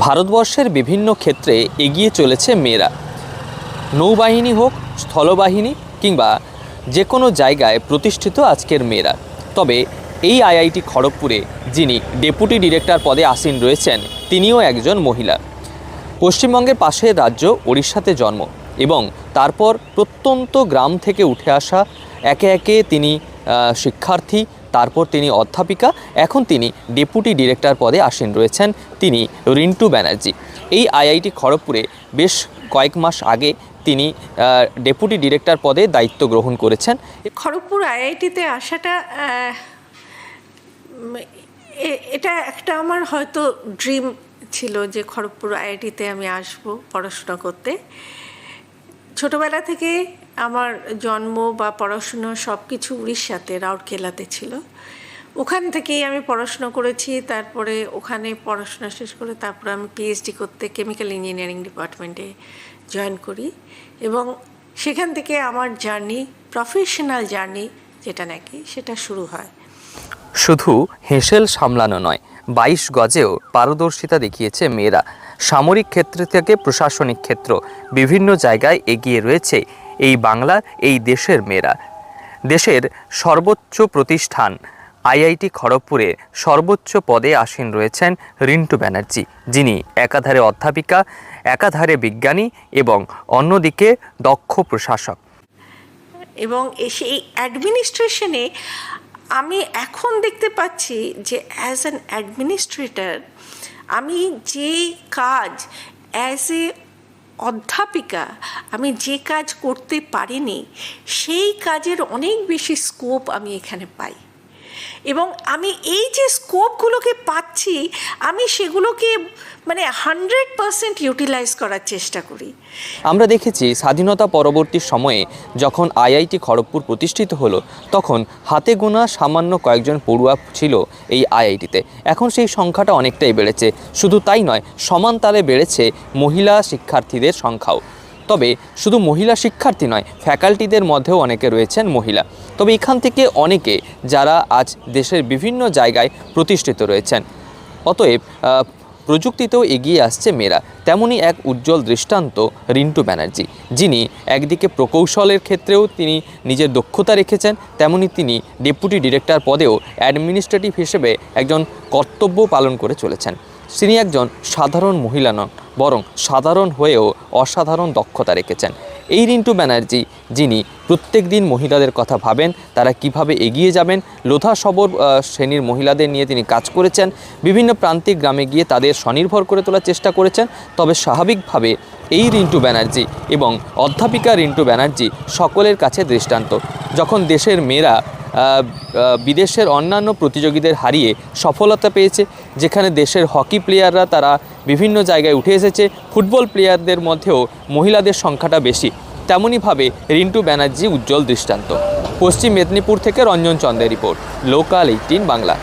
ভারতবর্ষের বিভিন্ন ক্ষেত্রে এগিয়ে চলেছে মেয়েরা। নৌবাহিনী হোক, স্থলবাহিনী কিংবা যে কোনো জায়গায় প্রতিষ্ঠিত আজকের মেয়েরা। তবে এই আইআইটি খড়গপুরে যিনি ডেপুটি ডিরেক্টর পদে আসীন রয়েছেন তিনিও একজন মহিলা। পশ্চিমবঙ্গের পাশের রাজ্য ওড়িশাতে জন্ম এবং তারপর প্রত্যন্ত গ্রাম থেকে উঠে আসা একে একে তিনি শিক্ষার্থী, তারপর তিনি অধ্যাপিকা, এখন তিনি ডেপুটি ডিরেক্টর পদে আসীন রয়েছেন তিনি রিন্টু ব্যানার্জি। এই আইআইটি খড়গপুরে বেশ কয়েক মাস আগে তিনি ডেপুটি ডিরেক্টর পদে দায়িত্ব গ্রহণ করেছেন। খড়গপুর আইআইটিতে আসাটা এটা একটা আমার হয়তো ড্রিম ছিল যে খড়গপুর আইআইটিতে আমি আসব পড়াশোনা করতে। ছোটোবেলা থেকে আমার জন্ম বা পড়াশুনো সব কিছু উড়িষ্যাতে, রাউরকেলাতে ছিল। ওখান থেকেই আমি পড়াশোনা করেছি। তারপরে ওখানে পড়াশোনা শেষ করে তারপরে আমি পিএইচডি করতে কেমিক্যাল ইঞ্জিনিয়ারিং ডিপার্টমেন্টে জয়েন করি এবং সেখান থেকে আমার জার্নি, প্রফেশনাল জার্নি যেটা নাকি সেটা শুরু হয়। শুধু হেঁসেল সামলানো নয়, 22 গজেও পারদর্শিতা দেখিয়েছে মেয়েরা। সামরিক ক্ষেত্র থেকে প্রশাসনিক ক্ষেত্র বিভিন্ন জায়গায় এগিয়ে রয়েছে এই বাংলার, এই দেশের মেয়েরা। দেশের সর্বোচ্চ প্রতিষ্ঠান আইআইটি খড়গপুরে সর্বোচ্চ পদে আসীন রয়েছেন রিন্টু ব্যানার্জি, যিনি একাধারে অধ্যাপিকা, একাধারে বিজ্ঞানী এবং অন্যদিকে দক্ষ প্রশাসক। এবং সেই অ্যাডমিনিস্ট্রেশনে আমি এখন দেখতে পাচ্ছি যে অ্যাজ অ্যান অ্যাডমিনিস্ট্রেটর আমি যে কাজ অ্যাজ এ অধ্যাপিকা আমি যে কাজ করতে পারিনি সেই কাজের অনেক বেশি স্কোপ আমি এখানে পাই এবং আমি এই যে স্কোপগুলোকে পাচ্ছি আমি সেগুলোকে 100% ইউটিলাইজ করার চেষ্টা করি। আমরা দেখেছি স্বাধীনতা পরবর্তী সময়ে যখন আইআইটি খড়গপুর প্রতিষ্ঠিত হলো তখন হাতে গোনা সামান্য কয়েকজন পড়ুয়া ছিল এই আইআইটিতে। এখন সেই সংখ্যাটা অনেকটাই বেড়েছে। শুধু তাই নয়, সমান তালে বেড়েছে মহিলা শিক্ষার্থীদের সংখ্যাও। তবে শুধু মহিলা শিক্ষার্থী নয়, ফ্যাকাল্টিদের মধ্যেও অনেকে রয়েছেন মহিলা। তবে এখান থেকে অনেকে যারা আজ দেশের বিভিন্ন জায়গায় প্রতিষ্ঠিত রয়েছেন। অতএব প্রযুক্তিতেও এগিয়ে আসছে মেয়েরা। তেমনই এক উজ্জ্বল দৃষ্টান্ত রিন্টু ব্যানার্জি, যিনি একদিকে প্রকৌশলের ক্ষেত্রেও তিনি নিজের দক্ষতা রেখেছেন, তেমনি তিনি ডেপুটি ডিরেক্টর পদেও অ্যাডমিনিস্ট্রেটিভ হিসেবে একজন কর্তব্য পালন করে চলেছেন। তিনি একজন সাধারণ মহিলা নন, বরং সাধারণ হয়েও অসাধারণ দক্ষতা রেখেছেন। এই রিন্টু ব্যানার্জি, যিনি প্রত্যেক দিন মহিলাদের কথা ভাবেন, তারা কিভাবে এগিয়ে যাবেন, লোধা সবর শ্রেণীর মহিলাদের নিয়ে তিনি কাজ করেছেন, বিভিন্ন প্রান্তিক গ্রামে গিয়ে তাদের স্বনির্ভর করে তোলার চেষ্টা করেছেন। তবে স্বাভাবিকভাবে এই রিন্টু ব্যানার্জি এবং অধ্যাপিকা রিন্টু ব্যানার্জি সকলের কাছে দৃষ্টান্ত। যখন দেশের মেয়েরা বিদেশের অন্যান্য প্রতিযোগীদের হারিয়ে সফলতা পেয়েছে, যেখানে দেশের হকি প্লেয়াররা তারা বিভিন্ন জায়গায় উঠে এসেছে, ফুটবল প্লেয়ারদের মধ্যেও মহিলাদের সংখ্যাটা বেশি, তেমনইভাবে রিন্টু ব্যানার্জি উজ্জ্বল দৃষ্টান্ত। পশ্চিম মেদিনীপুর থেকে রঞ্জন চন্দ্রের রিপোর্ট, লোকাল 18 বাংলা।